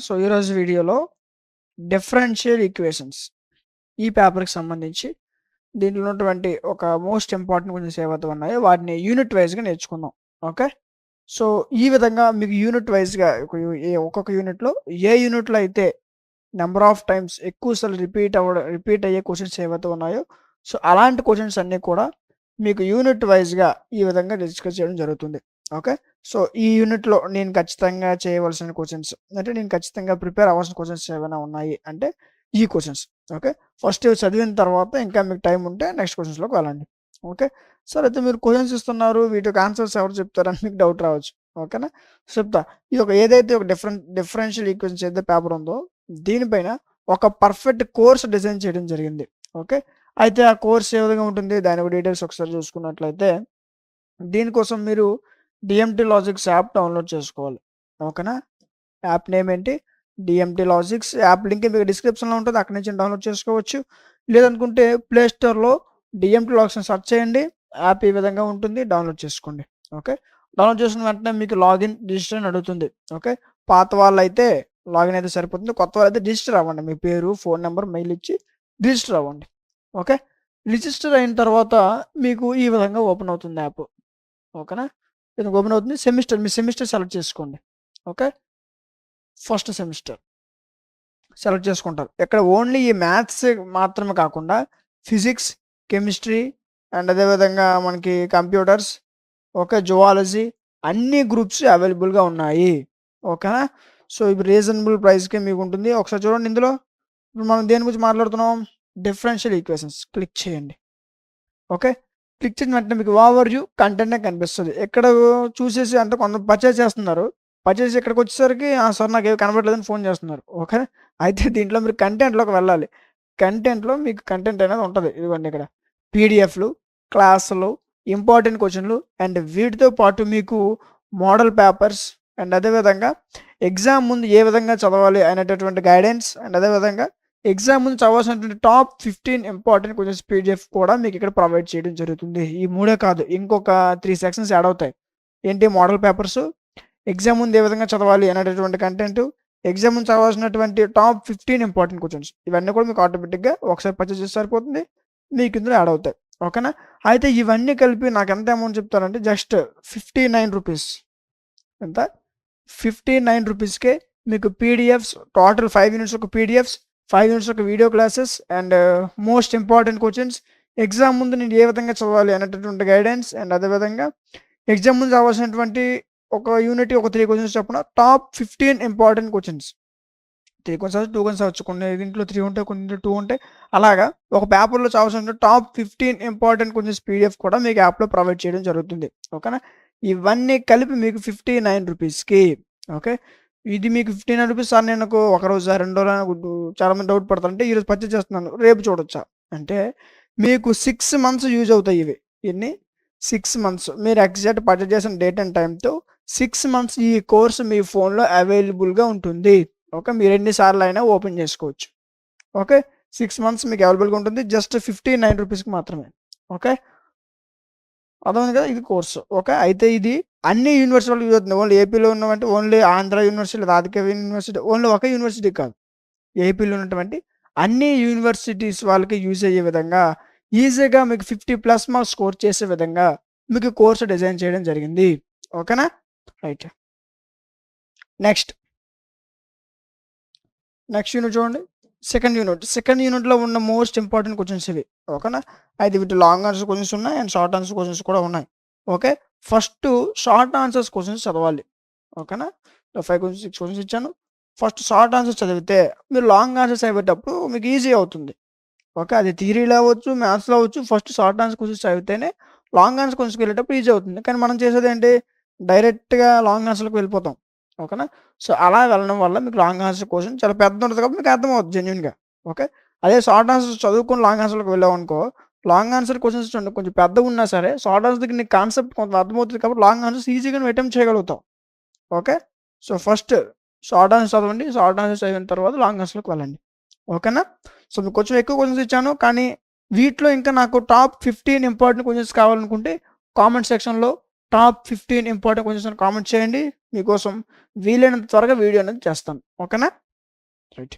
So ఈరోజు వీడియోలో differential equations ఈ పేపర్కి సంబంధించి దీంట్లో ఉన్నటువంటి ఒక మోస్ట్ ఇంపార్టెంట్ కొంచెం ఏవైతే ఉన్నాయో వాటిని యూనిట్ వైజ్గా నేర్చుకుందాం. ఓకే, సో ఈ విధంగా మీకు యూనిట్ వైజ్గా ఒక్కొక్క యూనిట్లో ఏ యూనిట్లో అయితే నెంబర్ ఆఫ్ టైమ్స్ ఎక్కువసార్లు రిపీట్ అయ్యే క్వశ్చన్స్ ఏవైతే ఉన్నాయో సో అలాంటి క్వశ్చన్స్ అన్నీ కూడా మీకు యూనిట్ వైజ్గా ఈ విధంగా డిస్కస్ చేయడం జరుగుతుంది. ఓకే, సో ఈ యూనిట్లో నేను ఖచ్చితంగా చేయవలసిన క్వశ్చన్స్ అంటే నేను ఖచ్చితంగా ప్రిపేర్ అవ్వాల్సిన క్వశ్చన్స్ ఏమైనా ఉన్నాయి అంటే ఈ క్వశ్చన్స్. ఓకే, ఫస్ట్ ఇవి చదివిన తర్వాత ఇంకా మీకు టైం ఉంటే నెక్స్ట్ క్వశ్చన్స్లోకి వెళ్ళండి. ఓకే, సరే అయితే మీరు క్వశ్చన్స్ ఇస్తున్నారు వీటికి ఆన్సర్స్ ఎవరు చెప్తారని మీకు డౌట్ రావచ్చు. ఓకేనా, చెప్తా. ఇది ఏదైతే ఒక డిఫరెన్షియల్ ఈక్వేషన్స్ ఏదైతే పేపర్ ఉందో దీనిపైన ఒక పర్ఫెక్ట్ కోర్స్ డిజైన్ చేయడం జరిగింది. ఓకే, అయితే ఆ కోర్స్ ఏ విధంగా ఉంటుంది దాని డీటెయిల్స్ ఒకసారి చూసుకున్నట్లయితే దీనికోసం మీరు డిఎంటీ లాజిక్స్ యాప్ డౌన్లోడ్ చేసుకోవాలి. ఓకేనా, యాప్ నేమ్ ఏంటి? DMT logics. యాప్ లింక్ మీకు డిస్క్రిప్షన్లో ఉంటుంది, అక్కడి నుంచి డౌన్లోడ్ చేసుకోవచ్చు. లేదనుకుంటే ప్లే స్టోర్లో డిఎంటీ లాజిక్స్ సెర్చ్ చేయండి, యాప్ ఈ విధంగా ఉంటుంది, డౌన్లోడ్ చేసుకోండి. ఓకే, డౌన్లోడ్ చేసిన వెంటనే మీకు లాగిన్ రిజిస్టర్ అని అడుగుతుంది. ఓకే, పాత వాళ్ళు అయితే లాగిన్ అయితే సరిపోతుంది, కొత్త వాళ్ళు అయితే రిజిస్టర్ అవ్వండి. మీ పేరు, ఫోన్ నెంబర్, మెయిల్ ఇచ్చి రిజిస్టర్ అవ్వండి. ఓకే, రిజిస్టర్ అయిన తర్వాత మీకు ఈ విధంగా ఓపెన్ అవుతుంది యాప్. ఓకేనా, ఇది ఓపెన్ అవుతుంది. మీ సెమిస్టర్ సెలెక్ట్ చేసుకోండి. ఓకే, ఫస్ట్ సెమిస్టర్ సెలెక్ట్ చేసుకుంటారు. ఇక్కడ ఓన్లీ ఈ మ్యాథ్స్ మాత్రమే కాకుండా ఫిజిక్స్, కెమిస్ట్రీ అండ్ అదేవిధంగా మనకి కంప్యూటర్స్, ఓకే, జువాలజీ అన్ని గ్రూప్స్ అవైలబుల్గా ఉన్నాయి. ఓకేనా, సో ఇప్పుడు రీజనబుల్ ప్రైస్కి మీకు ఉంటుంది. ఒకసారి చూడండి, ఇందులో ఇప్పుడు మనం దేని గురించి మాట్లాడుతున్నాం? Differential equations. క్లిక్ చేయండి. ఓకే, క్లిక్ చేసిన వెంటనే మీకు ఓవర్ వ్యూ కంటెంట్ కనిపిస్తుంది. ఇక్కడ చూసేసి అంటే కొంత పర్చేస్ చేస్తున్నారు, పర్చేస్ ఇక్కడికి వచ్చేసరికి సార్ నాకు ఏమి కనబడలేదని ఫోన్ చేస్తున్నారు. ఓకే, అయితే దీంట్లో మీరు కంటెంట్లోకి వెళ్ళాలి. కంటెంట్లో మీకు కంటెంట్ అనేది ఉంటుంది. ఇదిగోండి ఇక్కడ పీడిఎఫ్లు, క్లాసులు, ఇంపార్టెంట్ క్వశ్చన్లు అండ్ వీటితో పాటు మీకు మోడల్ పేపర్స్ అండ్ అదేవిధంగా ఎగ్జామ్ ముందు ఏ విధంగా చదవాలి అనేటటువంటి గైడెన్స్ అండ్ అదేవిధంగా ఎగ్జామ్ ముందు చదవాల్సినటువంటి టాప్ 15 ఇంపార్టెంట్ క్వశ్చన్స్ పీడిఎఫ్ కూడా మీకు ఇక్కడ ప్రొవైడ్ చేయడం జరుగుతుంది. ఈ మూడే కాదు, ఇంకొక 3 సెక్షన్స్ యాడ్ అవుతాయి. ఏంటి? మోడల్ పేపర్స్, ఎగ్జామ్ ముందు ఏ విధంగా చదవాలి అనేటటువంటి కంటెంట్, ఎగ్జామ్ ముందు చదవాల్సినటువంటి టాప్ 15 ఇంపార్టెంట్ క్వశ్చన్స్, ఇవన్నీ కూడా మీకు ఆటోమేటిక్గా ఒకసారి పర్చేస్ చేస్తే సరిపోతుంది, మీకు ఇందులో యాడ్ అవుతాయి. ఓకేనా, అయితే ఇవన్నీ కలిపి నాకు ఎంత అమౌంట్ చెప్తారంటే జస్ట్ 59 రూపీస్. ఎంత? 59 రూపీస్కే మీకు పీడిఎఫ్స్, టోటల్ 5 యూనిట్స్ ఒక పీడిఎఫ్స్, 5 యూనిట్స్ ఒక video classes and most important questions, exam ముందు నేను ఏ విధంగా చదవాలి అనేటటువంటి గైడెన్స్ అండ్ అదేవిధంగా ఎగ్జామ్ ముందు చదవాల్సినటువంటి ఒక యూనిట్ ఒక 3 క్వశ్చన్స్ చెప్పిన top 15 important questions. 3 questions 2 questions అవచ్చు, కొన్ని దీంట్లో 3 ఉంటాయి, కొన్ని 2 ఉంటాయి. అలాగా ఒక పేపర్లో చదవాల్సిన టాప్ 15 ఇంపార్టెంట్ క్వశ్చన్స్ పీడిఎఫ్ కూడా మీకు యాప్లో ప్రొవైడ్ చేయడం జరుగుతుంది. ఓకేనా, ఇవన్నీ కలిపి మీకు 59 రూపీస్కి. ఓకే, ఇది మీకు 59 రూపీస్ సార్ నేను ఒక రోజు 2 రోజులు చాలామంది డౌట్ పడతారు. అంటే ఈరోజు పర్చేజ్ చేస్తున్నాను రేపు చూడొచ్చా అంటే మీకు 6 మంత్స్ యూజ్ అవుతాయి ఇవి. ఇన్ని 6 మంత్స్ మీరు ఎగ్జాక్ట్ పర్చేజ్ చేసిన డేట్ అండ్ టైంతో 6 మంత్స్ ఈ కోర్స్ మీ ఫోన్లో అవైలబుల్గా ఉంటుంది. ఓకే, మీరు ఎన్నిసార్లు అయినా ఓపెన్ చేసుకోవచ్చు. ఓకే, 6 మంత్స్ మీకు అవైలబుల్గా ఉంటుంది జస్ట్ 59 రూపీస్కి మాత్రమే. ఓకే, అర్థమైంది కదా, ఇది కోర్సు. ఓకే, అయితే ఇది అన్ని యూనివర్సిటీలు యూజ్ అవుతుంది. ఓన్లీ ఏపీలో ఉన్నవంటే ఓన్లీ ఆంధ్ర యూనివర్సిటీ లేదా ఆదిత్య యూనివర్సిటీ ఓన్లీ ఒక యూనివర్సిటీ కాదు, ఏపీలో ఉన్నటువంటి అన్ని యూనివర్సిటీస్ వాళ్ళకి యూజ్ అయ్యే విధంగా ఈజీగా మీకు 50+ మార్క్స్ స్కోర్ చేసే విధంగా మీకు కోర్సు డిజైన్ చేయడం జరిగింది. ఓకేనా, రైట్. నెక్స్ట్ యూనిట్ చూడండి. సెకండ్ యూనిట్లో ఉన్న మోస్ట్ ఇంపార్టెంట్ క్వశ్చన్స్ ఇవి. ఓకేనా, అయితే వీటి లాంగ్ ఆన్సర్ క్వశ్చన్స్ ఉన్నాయి అండ్ షార్ట్ ఆన్సర్ క్వశ్చన్స్ కూడా ఉన్నాయి. Okay, first short answers questions చదవాలి. ఓకేనా, 5 క్వశ్చన్స్ 6 క్వశ్చన్స్ ఇచ్చాను. ఫస్ట్ షార్ట్ ఆన్సర్స్ చదివితే మీరు లాంగ్ ఆన్సర్స్ చదివేటప్పుడు మీకు ఈజీ అవుతుంది. ఓకే, అది థియరీలో అవ్వచ్చు, మ్యాథ్స్లో అవ్వచ్చు. ఫస్ట్ షార్ట్ ఆన్సర్ క్వశ్చన్స్ చదివితేనే లాంగ్ ఆన్సర్ క్వశ్చన్స్కి వెళ్ళేటప్పుడు ఈజీ అవుతుంది. కానీ మనం చేసేది ఏంటి? డైరెక్ట్గా లాంగ్ ఆన్సర్లకు వెళ్ళిపోతాం. ఓకేనా, సో అలా వెళ్ళడం వల్ల మీకు లాంగ్ ఆన్సర్ క్వశ్చన్ చాలా పెద్ద ఉంటుంది కాబట్టి మీకు అర్థమవుతుంది జెన్యున్గా. ఓకే, అదే షార్ట్ ఆన్సర్స్ చదువుకొని లాంగ్ ఆన్సర్లకు వెళ్ళామనుకో, లాంగ్ ఆన్సర్ క్వశ్చన్స్ చూడండి కొంచెం పెద్దగా ఉన్నా సరే షార్ట్ ఆన్సర్కి నీకు కాన్సెప్ట్ కొంత అర్థమవుతుంది కాబట్టి లాంగ్ ఆన్సర్స్ ఈజీగా నువ్వు అటెంప్ట్ చేయగలుగుతావు. Okay, so first short answer చదవండి, షార్ట్ ఆన్సర్ చదివిన తర్వాత లాంగ్ ఆన్సర్లకు వెళ్ళండి. ఓకేనా, సో మీకు కొంచెం ఎక్కువ క్వశ్చన్స్ ఇచ్చాను, కానీ వీటిలో ఇంకా నాకు టాప్ 15 ఇంపార్టెంట్ క్వశ్చన్స్ కావాలనుకుంటే కామెంట్ సెక్షన్లో టాప్ 15 ఇంపార్టెంట్ క్వశ్చన్స్ అని కామెంట్ చేయండి. మీకోసం వీలైనంత త్వరగా వీడియో అనేది చేస్తాను. ఓకేనా? రైట్.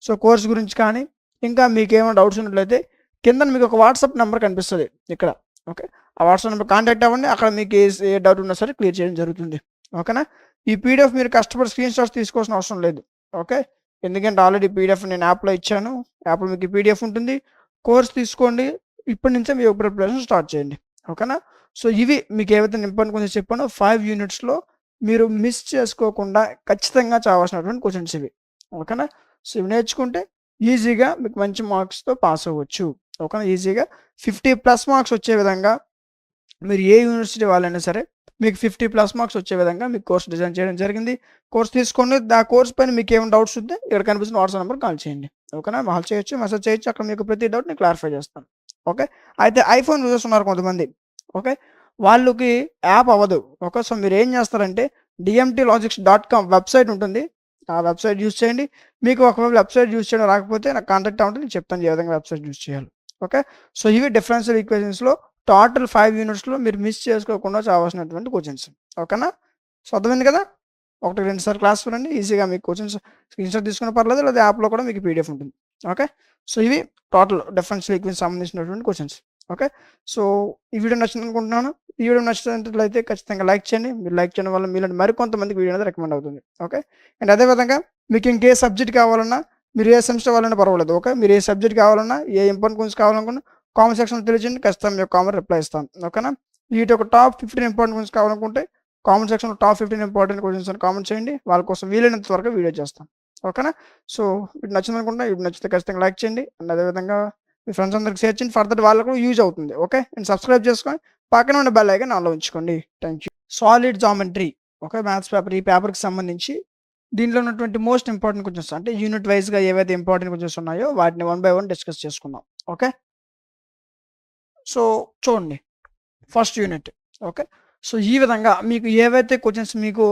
సో, కోర్స్ గురించి కానీ, ఇంకా మీకేమైనా డౌట్స్ ఉన్నట్లయితే కిందన మీకు ఒక వాట్సాప్ నెంబర్ కనిపిస్తది ఇక్కడ. ఓకే. ఆ వాట్సాప్ నెంబర్ కాంటాక్ట్ అవ్వండి. అక్కడ మీకు ఏ డౌట్ ఉన్నా సరే క్లియర్ చేయడం జరుగుతుంది. ఓకేనా? ఈ పీడిఎఫ్ మీరు కష్టపడి స్క్రీన్ షాట్స్ తీసుకోవాల్సిన అవసరం లేదు. ఓకే. ఎందుకంటే ఆల్రెడీ పీడిఎఫ్ నేను యాప్‌లో ఇచ్చాను. యాప్‌లో మీకు ఈ పీడిఎఫ్ ఉంటుంది. కోర్స్ తీసుకోండి. ఇప్పటి నుంచే మీ ప్రిపరేషన్ స్టార్ట్ చేయండి. ఓకేనా? సో, ఇవి మీకు ఏవైతే ఇంపార్టెంట్ క్వెషన్స్ చెప్పానో 5 యూనిట్స్‌లో మీరు మిస్ చేసుకోకుండా ఖచ్చితంగా చదవాల్సినటువంటి క్వెషన్స్ ఇవి. ఓకేనా? సో, ఇవి నేర్చుకుంటే ఈజీగా మీకు మంచి మార్క్స్‌తో పాస్ అవ్వచ్చు. ఓకేనా? ఈజీగా 50+ మార్క్స్ వచ్చే విధంగా మీరు ఏ యూనివర్సిటీ వాళ్ళైనా సరే మీకు 50+ మార్క్స్ వచ్చే విధంగా మీకు కోర్స్ డిజైన్ చేయడం జరిగింది. కోర్స్ తీసుకోండి. ఆ కోర్స్ పైన మీకు ఏమైనా డౌట్స్ ఉంటే ఇక్కడ కనిపిస్తున్న వాట్సాప్ నెంబర్‌కి కాల్ చేయండి. ఓకేనా? కాల్ చేయొచ్చు, మెసేజ్ చేయొచ్చు. అక్కడ మీకు ప్రతి డౌట్ నేను క్లారిఫై చేస్తాను. ఓకే. అయితే ఐఫోన్ యూజర్స్ ఉన్నారు కొంతమంది. ఓకే. వాళ్ళకి యాప్ అవ్వదు. ఓకే. సో, మీరేం చేస్తారంటే dmtlogics.com వెబ్‌సైట్ ఉంటుంది. ఆ వెబ్‌సైట్ యూజ్ చేయండి. మీకు ఒకవేళ వెబ్‌సైట్ యూజ్ చేయడం రాకపోతే నాకు కాంటాక్ట్ అవ్వండి. నేను చెప్తాను ఏ విధంగా వెబ్‌సైట్ యూజ్ చేయాలో. ఓకే. సో, ఇవి డిఫరెన్షియల్ ఈక్వేషన్స్‌లో టోటల్ 5 యూనిట్స్‌లో మీరు మిస్ చేసుకోకుండా చదవాల్సినటువంటి క్వెషన్స్. ఓకేనా? సో, అర్థమైంది కదా? ఒకటికి 2 సార్లు క్లాస్ వినండి. ఈజీగా మీకు క్వెషన్స్ స్క్రీన్‌షాట్ తీసుకున్నా పర్లేదు. లేదా యాప్‌లో కూడా మీకు పీడిఎఫ్ ఉంటుంది. ఓకే. సో, ఇవి టోటల్ డిఫరెన్షియల్ ఈక్వేషన్స్ సంబంధించినటువంటి క్వెషన్స్. ఓకే. సో, ఈ వీడియో నచ్చిందనుకుంటున్నాను. ఈ వీడియో నచ్చినట్లయితే ఖచ్చితంగా లైక్ చేయండి. మీరు లైక్ చేయడం వల్ల మీలాంటి మరికొంతమందికి వీడియో అనేది రికమెండ్ అవుతుంది. ఓకే. అండ్ అదే విధంగా మీకు ఇంకే సబ్జెక్ట్ కావాలన్నా, మీరు ఏ సెమిస్టర్ వాళ్ళైనా పర్వాలేదు. ఓకే. మీరు ఏ సబ్జెక్ట్ కావాలన్నా, ఏ ఇంపార్టెంట్ క్వెషన్స్ కావాలనుకున్నా కామెంట్ సెక్షన్‌లో తెలియజేయండి. ఖచ్చితంగా మీకు కామెంట్ రిప్లై ఇస్తాను. ఓకేనా? వీటి ఒక టాప్ 15 ఇంపార్టెంట్ క్వెషన్స్ కావాలనుకుంటే కామెంట్ సెక్షన్‌లో టాప్ 15 ఇంపార్టెంట్ క్వెషన్స్ అని కామెంట్ చేయండి. వాళ్ళ కోసం వీలైనంత త్వరగా వీడియో చేస్తాను. ఓకేనా? So, video నచ్చిందనుకుంటా. వీడియో నచ్చితే ఖచ్చితంగా లైక్ చేయండి. అండ్ అదే విధంగా మీ ఫ్రెండ్స్ అందరికి షేర్ చేయండి. ఫర్దర్ వాళ్ళకు కూడా యూజ్ అవుతుంది. ఓకే. అండ్ సబ్స్క్రైబ్ చేసుకొని పక్కన ఉన్న బెల్ ఐకాన్ ఆన్‌లో ఉంచుకోండి. Thank you. Solid geometry. Okay. Maths paper. ఈ పేపర్‌కి సంబంధించి దీంట్లో ఉన్నటువంటి మోస్ట్ ఇంపార్టెంట్ క్వెషన్స్ అంటే యూనిట్ వైస్‌గా ఏవైతే ఇంపార్టెంట్ క్వెషన్స్ ఉన్నాయో వాటిని వన్ బై వన్ డిస్కస్ చేసుకుందాం. ఓకే. సో, చూడండి. First unit. ఓకే. సో, ఈ విధంగా మీకు ఏవైతే క్వెషన్స్ మీకు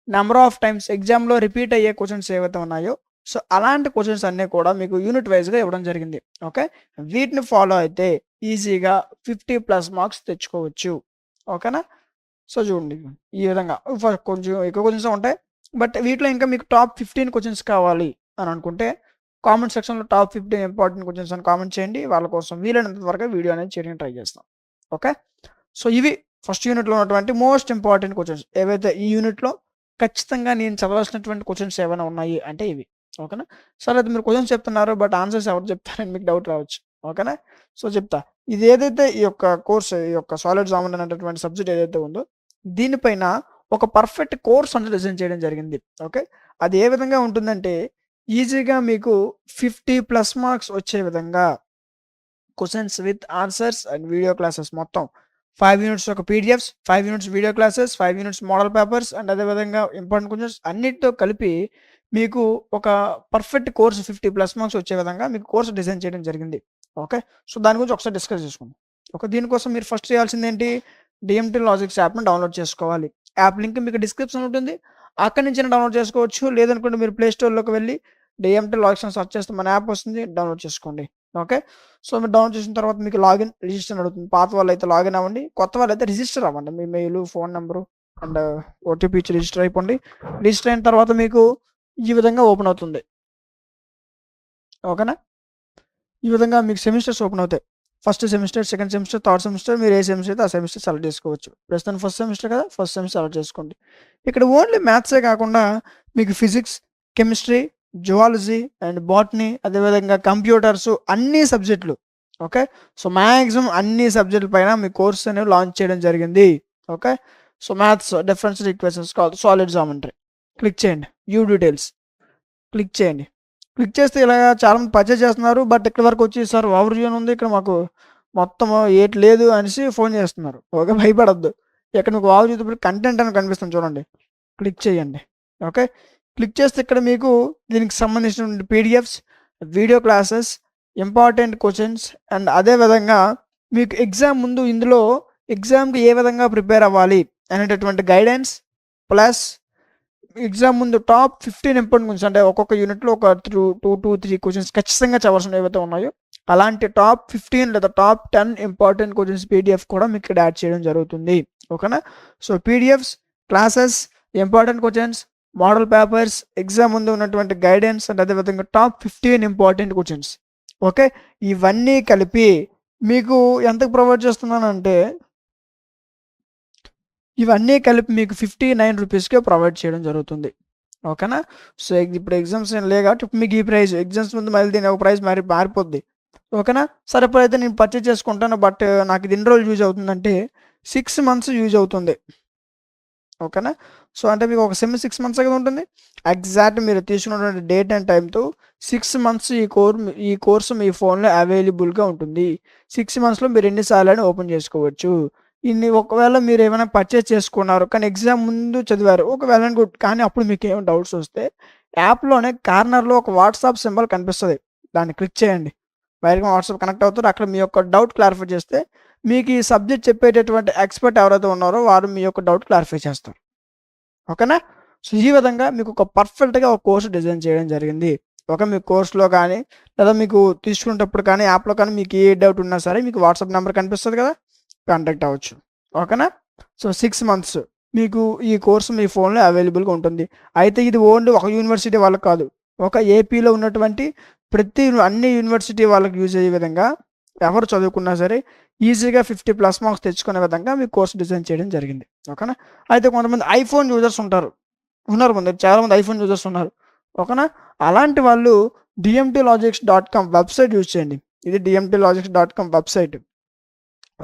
నంబర్ ఆఫ్ టైమ్స్ ఎగ్జామ్‌లో రిపీట్ అయ్యే క్వెషన్స్ ఏవైతే ఉన్నాయో, సో, అలాంటి క్వెషన్స్ అన్నీ కూడా మీకు యూనిట్ వైస్‌గా ఇవ్వడం జరిగింది. ఓకే. వీటిని ఫాలో అయితే ఈజీగా 50+ మార్క్స్ తెచ్చుకోవచ్చు. ఓకేనా? సో, చూడండి. ఈ విధంగా కొంచెం ఎక్కువ క్వెషన్స్ ఉంటాయి. బట్ వీటిలో ఇంకా మీకు టాప్ 15 క్వెషన్స్ కావాలి అని అనుకుంటే కామెంట్ సెక్షన్‌లో టాప్ 15 ఇంపార్టెంట్ క్వెషన్స్ అని కామెంట్ చేయండి. వాళ్ళ కోసం వీలైనంత త్వరగా వీడియో అనేది చేయడానికి ట్రై చేస్తాం. ఓకే. సో, ఇవి ఫస్ట్ యూనిట్‌లో ఉన్నటువంటి మోస్ట్ ఇంపార్టెంట్ క్వెషన్స్. ఏవైతే ఈ యూనిట్‌లో ఖచ్చితంగా నేను చదవాల్సినటువంటి క్వెషన్స్ ఏమైనా ఉన్నాయి అంటే ఇవి. ఓకేనా? సరే అయితే మీరు క్వెషన్స్ చెప్తున్నారు. బట్ ఆన్సర్స్ ఎవరు చెప్తారని మీకు డౌట్ రావచ్చు. ఓకేనా? సో, చెప్తా. ఇది ఏదైతే ఈ యొక్క కోర్స్ ఈ యొక్క సాలిడ్ జామెట్రీ అనేటటువంటి సబ్జెక్ట్ ఏదైతే ఉందో దీనిపైన ఒక పర్ఫెక్ట్ కోర్స్ అనేది డిజైన్ చేయడం జరిగింది. ఓకే. అది ఏ విధంగా ఉంటుందంటే ఈజీగా మీకు 50+ మార్క్స్ వచ్చే విధంగా questions with answers and video classes మొత్తం 5 యూనిట్స్ ఒక PDFs, 5 units video classes, 5 units model papers and అదే విధంగా ఇంపార్టెంట్ క్వెషన్స్ అన్నిటితో కలిపి మీకు ఒక పర్ఫెక్ట్ కోర్స్ 50+ మార్క్స్ వచ్చే విధంగా మీకు కోర్స్ డిజైన్ చేయడం జరిగింది. ఓకే. సో, దాని గురించి ఒకసారి డిస్కస్ చేసుకుందాం. ఓకే. దీనికోసం మీరు ఫస్ట్ చేయాల్సిందేంటి? DMT లాజిక్స్ యాప్‌ని డౌన్‌లోడ్ చేసుకోవాలి. యాప్ లింక్ మీకు డిస్క్రిప్షన్‌లో ఉంటుంది. అక్కడి నుంచైనా డౌన్‌లోడ్ చేసుకోవచ్చు. లేదనుకుంటే మీరు ప్లే స్టోర్‌లోకి వెళ్లి DMT లాజిక్స్ అని సెర్చ్ చేస్తే మన యాప్ వస్తుంది. డౌన్‌లోడ్ చేసుకోండి. ఓకే. సో, మీరు డౌన్‌లోడ్ చేసిన తర్వాత మీకు లాగిన్, రిజిస్టర్ అని అడుగుతుంది. పాత వాళ్ళైతే లాగిన్ అవ్వండి. కొత్త వాళ్ళైతే రిజిస్టర్ అవ్వండి. మీ mail, phone number and OTP ఇచ్చి రిజిస్టర్ అయిపోండి. రిజిస్టర్ అయిన తర్వాత మీకు ఈ విధంగా ఓపెన్ అవుతుంది. ఓకేనా? ఈ విధంగా మీకు సెమిస్టర్స్ ఓపెన్ అవుతాయి. First semester, second semester, third semester మీరు ఏ సెమిస్టర్ అయితే ఆ సెమిస్టర్ సెలెక్ట్ చేసుకోవచ్చు. ప్రస్తుతం ఫస్ట్ సెమిస్టర్ కదా! ఫస్ట్ సెమిస్టర్ సెలెక్ట్ చేసుకోండి. ఇక్కడ ఓన్లీ మ్యాథ్సే కాకుండా మీకు physics, chemistry, zoology and botany అదేవిధంగా కంప్యూటర్స్ అన్ని సబ్జెక్టులు. ఓకే. సో, మాక్సిమం అన్ని సబ్జెక్టుల పైన మీ కోర్స్ అనేవి లాంచ్ చేయడం జరిగింది. Okay. So, maths differential equations కాదు సాలిడ్ జామెట్రీ. క్లిక్ చేయండి. వ్యూ డీటెయిల్స్ క్లిక్ చేయండి. క్లిక్ చేస్తే ఇలాగా చాలామంది పర్చేజ్ చేస్తున్నారు. బట్ ఇక్కడి వరకు వచ్చి సార్ ఓవర్ వ్యూ అని ఉంది. ఇక్కడ మాకు మొత్తం ఏటి లేదు అనేసి ఫోన్ చేస్తున్నారు. ఓకే. భయపడొద్దు. ఇక్కడ మీకు ఓవర్ వ్యూ కంటెంట్ అని కనిపిస్తుంది చూడండి. క్లిక్ చేయండి. ఓకే. క్లిక్ చేస్తే ఇక్కడ మీకు దీనికి సంబంధించినటువంటి PDFs, video classes, important questions and అదే విధంగా మీకు ఎగ్జామ్ ముందు ఇందులో ఎగ్జామ్‌కి ఏ విధంగా ప్రిపేర్ అవ్వాలి అనేటటువంటి గైడెన్స్ ప్లస్ ఎగ్జామ్ ముందు టాప్ 15 ఇంపార్టెంట్ క్వెషన్స్ అంటే ఒక్కొక్క యూనిట్‌లో ఒక 2-3 క్వెషన్స్ ఖచ్చితంగా చదవాల్సినవి ఏవైతే ఉన్నాయో అలాంటి టాప్ 15 లేదా టాప్ 10 ఇంపార్టెంట్ క్వెషన్స్ పీడిఎఫ్ కూడా మీకు ఇక్కడ యాడ్ చేయడం జరుగుతుంది. ఓకేనా? So, PDFs, classes important questions, model papers, exam ముందు ఉన్నటువంటి గైడెన్స్ అండ్ అదేవిధంగా టాప్ 15 ఇంపార్టెంట్ క్వశ్చన్స్. ఓకే, ఇవన్నీ కలిపి మీకు ఎంతకు ప్రొవైడ్ చేస్తున్నానంటే ఇవన్నీ కలిపి మీకు 59 రూపీస్కే ప్రొవైడ్ చేయడం జరుగుతుంది. ఓకేనా. సో ఇప్పుడు ఎగ్జామ్స్ ఏం లేవు కాబట్టి మీకు ఈ ప్రైస్, ఎగ్జామ్స్ ముందు మళ్ళీ దీని ఒక ప్రైస్ మారిపోద్ది. ఓకేనా. సరే ఇప్పుడైతే నేను పర్చేజ్ చేసుకుంటాను, బట్ నాకు ఇది ఎన్ని రోజులు యూజ్ అవుతుందంటే 6 మంత్స్ యూజ్ అవుతుంది. ఓకేనా. సో అంటే మీకు ఒక సెమ్ 6 మంత్స్ కదా ఉంటుంది. ఎగ్జాక్ట్ మీరు తీసుకున్నటువంటి డేట్ అండ్ టైంతో 6 మంత్స్ ఈ కోర్సు మీ ఫోన్లో అవైలబుల్గా ఉంటుంది. 6 మంత్స్లో మీరు ఎన్నిసార్లు అయినా ఓపెన్ చేసుకోవచ్చు. ఒకవేళ మీరు ఏమైనా పర్చేజ్ చేసుకున్నారు కానీ ఎగ్జామ్ ముందు చదివారు, ఒకవేళ గుడ్, కానీ అప్పుడు మీకు ఏమైనా డౌట్స్ వస్తే యాప్లోనే కార్నర్లో ఒక వాట్సాప్ సింబల్ కనిపిస్తుంది, దాన్ని క్లిక్ చేయండి. డైరెక్ట్గా వాట్సాప్ కనెక్ట్ అవుతారు. అక్కడ మీ యొక్క డౌట్ క్లారిఫై చేస్తే మీకు ఈ సబ్జెక్ట్ చెప్పేటటువంటి ఎక్స్పర్ట్ ఎవరైతే ఉన్నారో వారు మీ యొక్క డౌట్ క్లారిఫై చేస్తారు. ఓకేనా. సో ఈ విధంగా మీకు ఒక పర్ఫెక్ట్గా ఒక కోర్సు డిజైన్ చేయడం జరిగింది. ఓకే, మీ కోర్సులో కానీ లేదా మీకు తీసుకునేటప్పుడు కానీ యాప్లో కానీ మీకు ఏ డౌట్ ఉన్నా సరే మీకు వాట్సాప్ నెంబర్ కనిపిస్తుంది కదా, కాంటాక్ట్ అవ్వచ్చు. ఓకేనా. సో 6 మంత్స్ మీకు ఈ కోర్సు మీ ఫోన్లో అవైలబుల్గా ఉంటుంది. అయితే ఇది ఓన్లీ ఒక యూనివర్సిటీ వాళ్ళకి కాదు, ఒక ఏపీలో ఉన్నటువంటి అన్ని యూనివర్సిటీ వాళ్ళకి యూజ్ అయ్యే విధంగా ఎవరు చదువుకున్నా సరే ఈజీగా 50+ మార్క్స్ తెచ్చుకునే విధంగా మీ కోర్సు డిజైన్ చేయడం జరిగింది. ఓకేనా. అయితే కొంతమంది ఐఫోన్ యూజర్స్ ఉన్నారు చాలామంది ఐఫోన్ యూజర్స్ ఉన్నారు. ఓకేనా. అలాంటి వాళ్ళు dmtlogics.com వెబ్సైట్ యూజ్ చేయండి. ఇది dmtlogics.com వెబ్సైట్.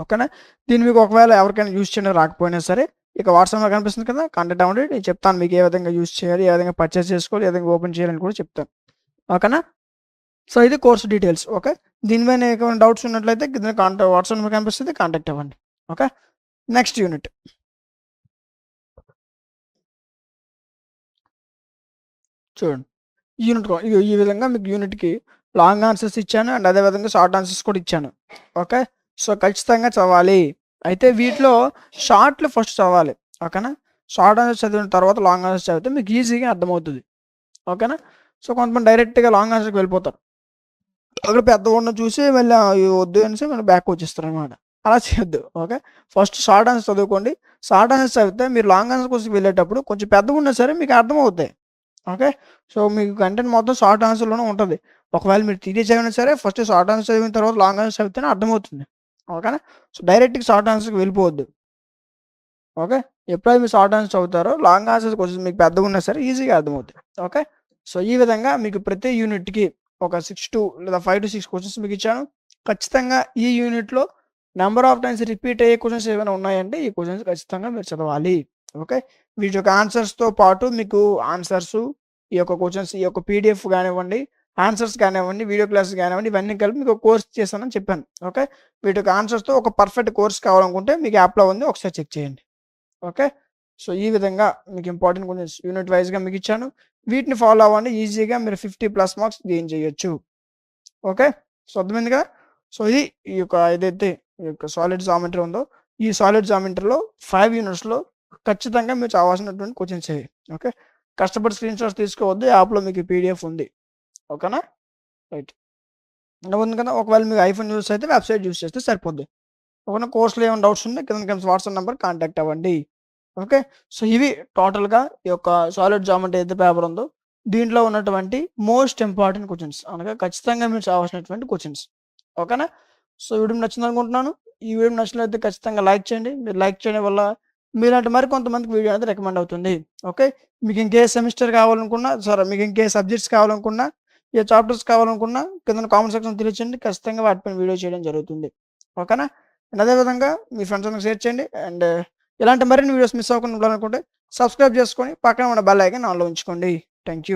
ఓకేనా. దీన్ని మీకు ఒకవేళ ఎవరికైనా యూజ్ చేయడం రాకపోయినా సరే ఇక వాట్సాప్లో కనిపిస్తుంది కదా, కాంటాక్ట్ అవ్వండి. నేను చెప్తాను మీకు ఏ విధంగా యూజ్ చేయాలి, ఏ విధంగా పర్చేస్ చేసుకోవాలి, ఏ విధంగా ఓపెన్ చేయాలని కూడా చెప్తాను. ఓకేనా. సో ఇది కోర్సు డీటెయిల్స్. ఓకే, దీనిపైన ఏమైనా డౌట్స్ ఉన్నట్లయితే వాట్సాప్ నెంబర్ కనిపిస్తుంది, కాంటాక్ట్ అవ్వండి. ఓకే, నెక్స్ట్ యూనిట్ చూడండి. ఈ విధంగా మీకు యూనిట్కి లాంగ్ ఆన్సర్స్ ఇచ్చాను అండ్ అదేవిధంగా షార్ట్ ఆన్సర్స్ కూడా ఇచ్చాను. ఓకే, సో ఖచ్చితంగా చదవాలి. అయితే వీటిలో షార్ట్లు ఫస్ట్ చదవాలి. ఓకేనా. షార్ట్ ఆన్సర్స్ చదివిన తర్వాత లాంగ్ ఆన్సర్స్ చదివితే మీకు ఈజీగా అర్థమవుతుంది. ఓకేనా. సో కొంతమంది డైరెక్ట్గా లాంగ్ ఆన్సర్కి వెళ్ళిపోతారు, అక్కడ పెద్ద ఉన్న చూసి మళ్ళీ వద్దు అనేసి మళ్ళీ బ్యాక్ వచ్చేస్తారు అనమాట. అలా చేయొద్దు. ఓకే, ఫస్ట్ షార్ట్ ఆన్సర్ చదువుకోండి. షార్ట్ ఆన్సర్ చదివితే మీరు లాంగ్ ఆన్సర్ కోసం వెళ్ళేటప్పుడు కొంచెం పెద్దగా ఉన్నా సరే మీకు అర్థమవుతాయి. ఓకే, సో మీకు కంటెంట్ మొత్తం షార్ట్ ఆన్సర్లోనే ఉంటుంది. ఒకవేళ మీరు థియరీ చదివినా సరే ఫస్ట్ షార్ట్ ఆన్సర్ చదివిన తర్వాత లాంగ్ ఆన్సర్ చదివితేనే అర్థమవుతుంది. ఓకేనా. సో డైరెక్ట్గా షార్ట్ ఆన్సర్కి వెళ్ళిపోవద్దు. ఓకే, ఎప్పుడైతే మీరు షార్ట్ ఆన్సర్ చదువుతారో లాంగ్ ఆన్సర్స్ కొంచెం మీకు పెద్దగా ఉన్నా సరే ఈజీగా అర్థమవుతుంది. ఓకే, సో ఈ విధంగా మీకు ప్రతి యూనిట్కి ఒక 6 లేదా 5 to 6 క్వశ్చన్స్ మీకు ఇచ్చాను. ఖచ్చితంగా ఈ యూనిట్లో నెంబర్ ఆఫ్ టైమ్స్ రిపీట్ అయ్యే క్వశ్చన్స్ ఏమైనా ఉన్నాయంటే ఈ క్వశ్చన్స్ ఖచ్చితంగా మీరు చదవాలి. ఓకే, వీటి యొక్క ఆన్సర్స్తో పాటు మీకు ఆన్సర్స్, ఈ యొక్క క్వశ్చన్స్, ఈ యొక్క పీడిఎఫ్ కానివ్వండి, ఆన్సర్స్ కానివ్వండి, వీడియో క్లాసెస్ కానివ్వండి, ఇవన్నీ కలిపి మీకు ఒక కోర్స్ చేస్తానని చెప్పాను. ఓకే, వీటి యొక్క ఆన్సర్స్తో ఒక పర్ఫెక్ట్ కోర్స్ కావాలనుకుంటే మీకు యాప్లో ఉంది, ఒకసారి చెక్ చేయండి. ఓకే, సో ఈ విధంగా మీకు ఇంపార్టెంట్ క్వశ్చన్స్ యూనిట్ వైజ్గా మీకు ఇచ్చాను. వీటిని ఫాలో అవ్వండి, ఈజీగా మీరు 50+ మార్క్స్ గెయిన్ చేయొచ్చు. ఓకే, సో అర్థమైంది కదా. సో ఇది ఈ యొక్క ఏదైతే ఈ యొక్క సాలిడ్ జామెట్రీ ఉందో ఈ సాలిడ్ జామెట్రీలో 5 యూనిట్స్లో ఖచ్చితంగా మీరు చదవాల్సినటువంటి క్వశ్చన్స్ ఇవి. ఓకే, కష్టపడి స్క్రీన్ షాట్స్ తీసుకోవద్దు, యాప్లో మీకు పీడిఎఫ్ ఉంది. ఓకేనా, రైట్ ఉంది కదా. ఒకవేళ మీకు ఐఫోన్ యూస్ అయితే వెబ్సైట్ యూస్ చేస్తే సరిపోద్ది. ఓకేనా, కోర్సులో ఏమైనా డౌట్స్ ఉంటే కింద వాట్సాప్ నెంబర్ కాంటాక్ట్ అవ్వండి. ఓకే, సో ఇవి టోటల్గా ఈ యొక్క సాలిడ్ జామెట్రీ ఏదైతే పేపర్ ఉందో దీంట్లో ఉన్నటువంటి మోస్ట్ ఇంపార్టెంట్ క్వశ్చన్స్, అనగా ఖచ్చితంగా మీరు చదవాల్సినటువంటి క్వశ్చన్స్. ఓకేనా, సో వీడియో నచ్చింది అనుకుంటున్నాను. ఈ వీడియో నచ్చినట్లయితే ఖచ్చితంగా లైక్ చేయండి. మీరు లైక్ చేయడం వల్ల మీలాంటి మరి కొంతమందికి వీడియో అనేది రికమెండ్ అవుతుంది. ఓకే, మీకు ఇంకే సెమిస్టర్ కావాలనుకున్నా మీకు ఇంకే సబ్జెక్ట్స్ కావాలనుకున్నా, ఏ చాప్టర్స్ కావాలనుకున్నా కింద కామెంట్ సెక్షన్ తెలియచేయండి. ఖచ్చితంగా వాటిపైన వీడియో చేయడం జరుగుతుంది. ఓకేనా, అండ్ అదేవిధంగా మీ ఫ్రెండ్స్ అందరికి షేర్ చేయండి. అండ్ ఇలాంటి మరిన్ని వీడియోస్ మిస్ అవ్వకుండా ఉండాలనుకుంటే సబ్స్క్రైబ్ చేసుకొని పక్కన ఉన్న బెల్ ఐకాన్ ఆన్లో ఉంచుకోండి. Thank you.